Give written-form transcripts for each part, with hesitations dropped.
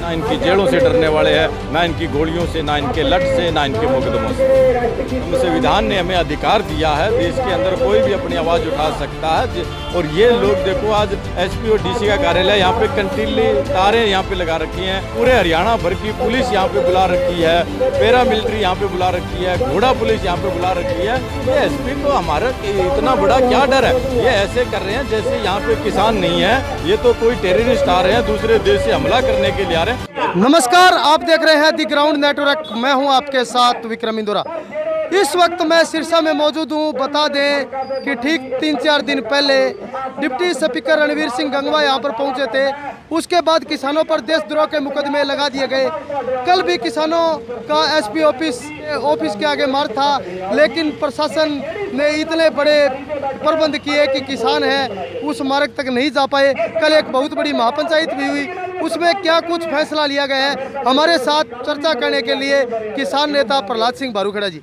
ना इनकी जेलों से डरने वाले हैं, ना इनकी गोलियों से, ना इनके लट से, ना इनके मुकदमों से। संविधान ने हमें अधिकार दिया है, देश के अंदर कोई भी अपनी आवाज़ उठा सकता है। और ये लोग देखो, आज एसपी और डीसी का कार्यालय यहाँ पे कंटीली तारें यहाँ पे लगा रखी हैं, पूरे हरियाणा भर की पुलिस यहाँ पे बुला रखी है, पैरा मिलिट्री यहाँ पे बुला रखी है, घोड़ा पुलिस यहाँ पे बुला रखी है। ये एसपी को हमारा इतना बड़ा क्या डर है? ये ऐसे कर रहे हैं जैसे यहाँ पे किसान नहीं है, ये तो कोई टेररिस्ट आ रहे हैं, दूसरे देश से हमला करने के लिए आ रहे हैं। नमस्कार, आप देख रहे हैं दी ग्राउंड नेटवर्क। मैं हूं आपके साथ विक्रम इंदुरा। इस वक्त मैं सिरसा में मौजूद हूं। बता दें कि ठीक 3-4 दिन पहले डिप्टी स्पीकर रणवीर सिंह गंगवा यहां पर पहुंचे थे। उसके बाद किसानों पर देशद्रोह के मुकदमे लगा दिए गए। कल भी किसानों का एसपी ऑफिस के आगे मार्च था, लेकिन प्रशासन ने इतने बड़े प्रबंध किए कि किसान हैं उस मार्ग तक नहीं जा पाए। कल एक बहुत बड़ी महापंचायत भी हुई, उसमें क्या कुछ फैसला लिया गया है, हमारे साथ चर्चा करने के लिए किसान नेता प्रहलाद सिंह बारूखेड़ा जी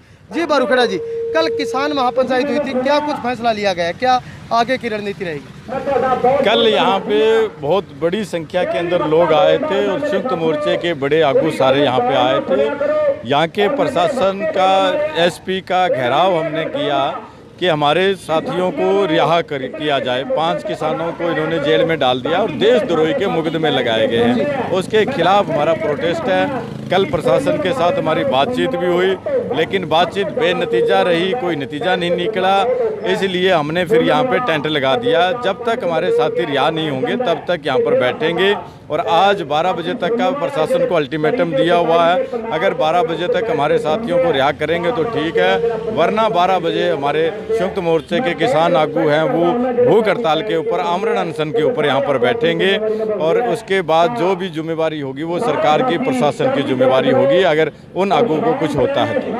बारूखेड़ा जी, कल किसान महापंचायत हुई थी, क्या कुछ फैसला लिया गया है, क्या आगे की रणनीति रहेगी? कल यहाँ पे बहुत बड़ी संख्या के अंदर लोग आए थे और संयुक्त मोर्चे के बड़े आगू सारे यहाँ पे आए थे। यहाँ के प्रशासन का, एसपी का घेराव हमने किया कि हमारे साथियों को रिहा किया जाए। 5 किसानों को इन्होंने जेल में डाल दिया और देशद्रोही के मुकदमे लगाए गए हैं, उसके खिलाफ हमारा प्रोटेस्ट है। कल प्रशासन के साथ हमारी बातचीत भी हुई, लेकिन बातचीत बेनतीजा रही, कोई नतीजा नहीं निकला। इसलिए हमने फिर यहाँ पे टेंट लगा दिया। जब तक हमारे साथी रिहा नहीं होंगे तब तक यहाँ पर बैठेंगे। और आज 12 बजे तक का प्रशासन को अल्टीमेटम दिया हुआ है। अगर 12 बजे तक हमारे साथियों को रिहा करेंगे तो ठीक है, वरना 12 बजे हमारे संयुक्त मोर्चे के किसान आगू हैं वो भूख हड़ताल के ऊपर, आमरण अनशन के ऊपर यहाँ पर बैठेंगे। और उसके बाद जो भी जिम्मेवारी होगी वो सरकार की, प्रशासन की जिम्मेवारी होगी, अगर उन आगू को कुछ होता है तो।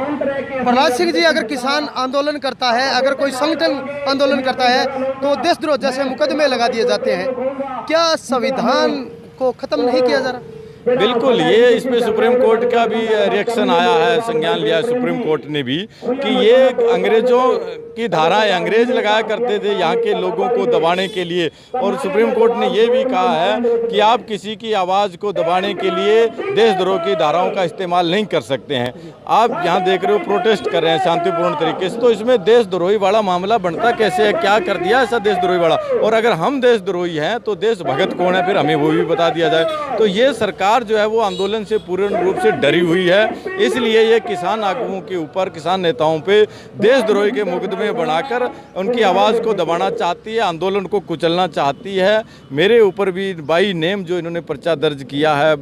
प्रहलाद सिंह जी, अगर किसान आंदोलन करता है, अगर कोई संगठन आंदोलन करता है तो देशद्रोह जैसे मुकदमे लगा दिए जाते हैं, क्या संविधान को खत्म नहीं किया जा रहा? बिल्कुल, ये इसमें सुप्रीम कोर्ट का भी रिएक्शन आया है, संज्ञान लिया है सुप्रीम कोर्ट ने भी कि ये अंग्रेजों की धाराएं अंग्रेज लगाया करते थे यहाँ के लोगों को दबाने के लिए। और सुप्रीम कोर्ट ने ये भी कहा है कि आप किसी की आवाज़ को दबाने के लिए देशद्रोह की धाराओं का इस्तेमाल नहीं कर सकते हैं। आप यहाँ देख रहे हो प्रोटेस्ट कर रहे हैं शांतिपूर्ण तरीके से, तो इसमें देशद्रोही वाला मामला बनता कैसे है? क्या कर दिया ऐसा देशद्रोही वाला? और अगर हम देशद्रोही हैं तो देशभगत कौन है फिर, हमें वो भी बता दिया जाए। तो ये सरकार जो है वो आंदोलन से पूर्ण रूप से डरी हुई है, इसलिए ये किसान आगुओं के ऊपर, किसान नेताओं पे देशद्रोही के मुकदमे बनाकर उनकी आवाज़ को दबाना चाहती है, आंदोलन को कुचलना चाहती है। मेरे ऊपर भी बाई नेम जो इन्होंने पर्चा दर्ज किया है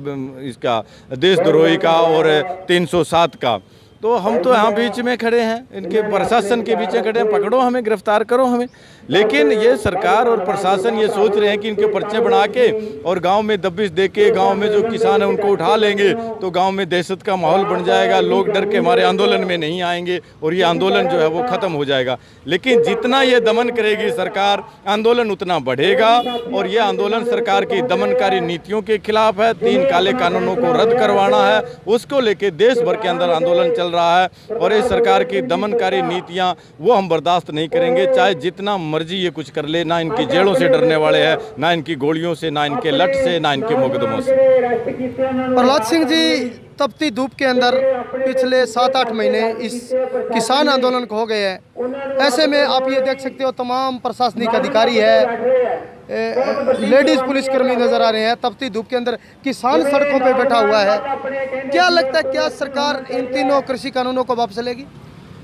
इसका, देशद्रोही का और 307 का, तो हम तो यहाँ बीच में खड़े हैं, इनके प्रशासन के बीच में खड़े हैं, पकड़ो हमें, गिरफ्तार करो हमें। लेकिन ये सरकार और प्रशासन ये सोच रहे हैं कि इनके पर्चे बना के और गांव में दबिश दे के गाँव में जो किसान है उनको उठा लेंगे तो गांव में दहशत का माहौल बन जाएगा, लोग डर के हमारे आंदोलन में नहीं आएंगे और ये आंदोलन जो है वो ख़त्म हो जाएगा। लेकिन जितना ये दमन करेगी सरकार, आंदोलन उतना बढ़ेगा। और ये आंदोलन सरकार की दमनकारी नीतियों के खिलाफ है। 3 काले कानूनों को रद्द करवाना है, उसको लेके देश भर के अंदर आंदोलन चल रहा है। और इस सरकार की दमनकारी नीतियाँ वो हम बर्दाश्त नहीं करेंगे, चाहे जितना मर्जी ये कुछ कर ले। ना इनकी जेलों से डरने वाले हैं, ना इनकी गोलियों से, ना इनके लट से, ना इनके मुकदमों से। प्रहलाद सिंह जी, तपती धूप के अंदर पिछले 7-8 महीने इस किसान आंदोलन को हो गए हैं। ऐसे में आप ये देख सकते हो तमाम प्रशासनिक अधिकारी है, लेडीज पुलिसकर्मी नजर आ रहे हैं। तपती धूप के अंदर किसान सड़कों पे बैठा हुआ है। क्या लगता है, क्या सरकार इन तीनों कृषि कानूनों को वापस लेगी?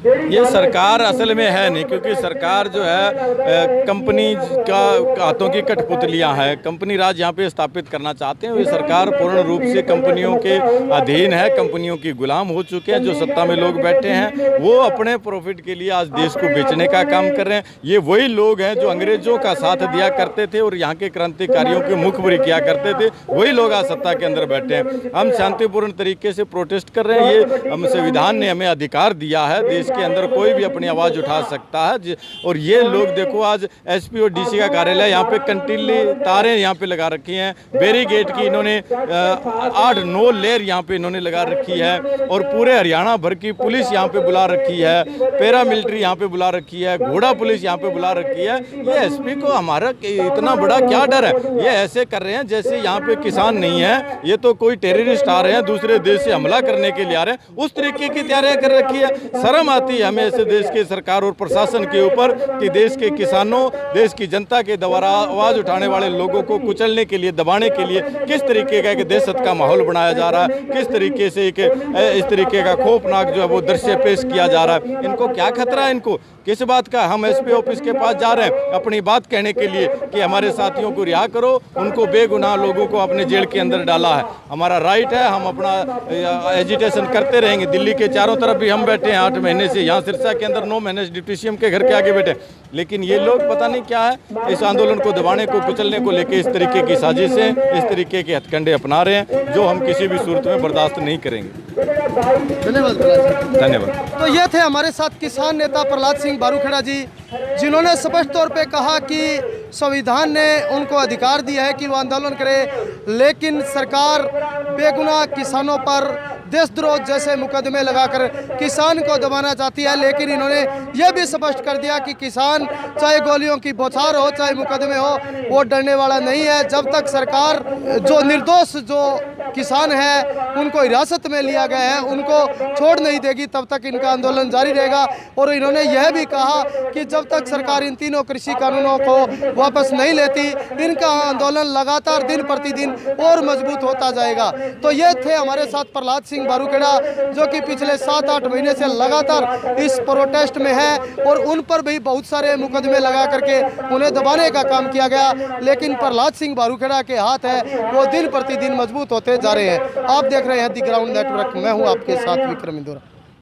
ये सरकार असल में है नहीं, क्योंकि सरकार जो है कंपनी का हाथों की कठपुतलियां है। कंपनी राज यहाँ पे स्थापित करना चाहते हैं। ये सरकार पूर्ण रूप से कंपनियों के अधीन है, कंपनियों की गुलाम हो चुके हैं। जो सत्ता में लोग बैठे हैं वो अपने प्रॉफिट के लिए आज देश को बेचने का काम कर रहे हैं। ये वही लोग हैं जो अंग्रेजों का साथ दिया करते थे और यहाँ के क्रांतिकारियों की मुखबरी किया करते थे, वही लोग आज सत्ता के अंदर बैठे हैं। हम शांतिपूर्ण तरीके से प्रोटेस्ट कर रहे हैं। ये संविधान ने हमें अधिकार दिया है, देश के अंदर कोई भी अपनी आवाज़ उठा सकता है। और ये लोग देखो, आज एसपी और डीसी का कार्यालय यहाँ पे कंटीली तारें यहाँ पे लगा रखी हैं, बैरिकेड की इन्होंने 8-9 लेयर यहाँ पे इन्होंने लगा रखी है, और पूरे हरियाणा भर की पुलिस यहाँ पे बुला रखी है, पैरामिलिट्री यहाँ पे बुला रखी है, घोड़ा पुलिस यहाँ पे बुला रखी है। ये एसपी को हमारा इतना बड़ा क्या डर है? ये ऐसे कर रहे हैं जैसे यहाँ पे किसान नहीं है, ये तो कोई टेररिस्ट आ रहे हैं, दूसरे देश से हमला करने के लिए आ रहे हैं, उस तरीके की तैयारियां कर रखी है। शर्म आती है हमें ऐसे देश के सरकार और प्रशासन के ऊपर कि देश के किसानों, देश की जनता के द्वारा आवाज़ उठाने वाले लोगों को कुचलने के लिए, दबाने के लिए किस तरीके का एक दहशत का माहौल बनाया जा रहा है, किस तरीके से एक इस तरीके का खौफनाक जो है वो दृश्य पेश किया जा रहा है। इनको क्या खतरा है? इनको किस बात का? हम एसपी ऑफिस के पास जा रहे हैं अपनी बात कहने के लिए कि हमारे साथियों को रिहा करो, उनको बेगुनाह लोगों को अपने जेल के अंदर डाला है। हमारा राइट है, हम अपना एजिटेशन करते रहेंगे। दिल्ली के चारों तरफ भी हम बैठे हैं 8 महीने से, यहाँ सिरसा के अंदर 9 महीने से डिप्टी सीएम के घर के आगे बैठे, लेकिन ये लोग पता नहीं क्या है, इस आंदोलन को दबाने को, कुचलने को लेकर इस तरीके की साजिशें, इस तरीके के हथकंडे अपना रहे हैं, जो हम किसी भी सूरत में बर्दाश्त नहीं करेंगे। धन्यवाद। धन्यवाद। तो ये थे हमारे साथ किसान नेता प्रहलाद सिंह बारूखेड़ा जी, जिन्होंने स्पष्ट तौर पे कहा कि संविधान ने उनको अधिकार दिया है कि वो आंदोलन करे, लेकिन सरकार बेगुनाह किसानों पर देशद्रोह जैसे मुकदमे लगाकर किसान को दबाना चाहती है। लेकिन इन्होंने यह भी स्पष्ट कर दिया कि किसान चाहे गोलियों की बौछार हो, चाहे मुकदमे हो, वो डरने वाला नहीं है। जब तक सरकार जो निर्दोष जो किसान है उनको हिरासत में लिया गया है उनको छोड़ नहीं देगी, तब तक इनका आंदोलन जारी रहेगा। और इन्होंने यह भी कहा कि जब तक सरकार इन तीनों कृषि कानूनों को वापस नहीं लेती, इनका आंदोलन लगातार दिन प्रतिदिन और मजबूत होता जाएगा। तो ये थे हमारे साथ प्रहलाद सिंह बारूखेड़ा, जो कि पिछले 7-8 महीने से लगातार इस प्रोटेस्ट में है, और उन पर भी बहुत सारे मुकदमे लगा करके उन्हें दबाने का काम किया गया। लेकिन प्रहलाद सिंह बारूखेड़ा के हाथ है वो दिन प्रतिदिन मजबूत होते जा रहे हैं। आप देख रहे हैं दी ग्राउंड नेटवर्क, मैं हूं आपके साथ विक्रम इंदौरा।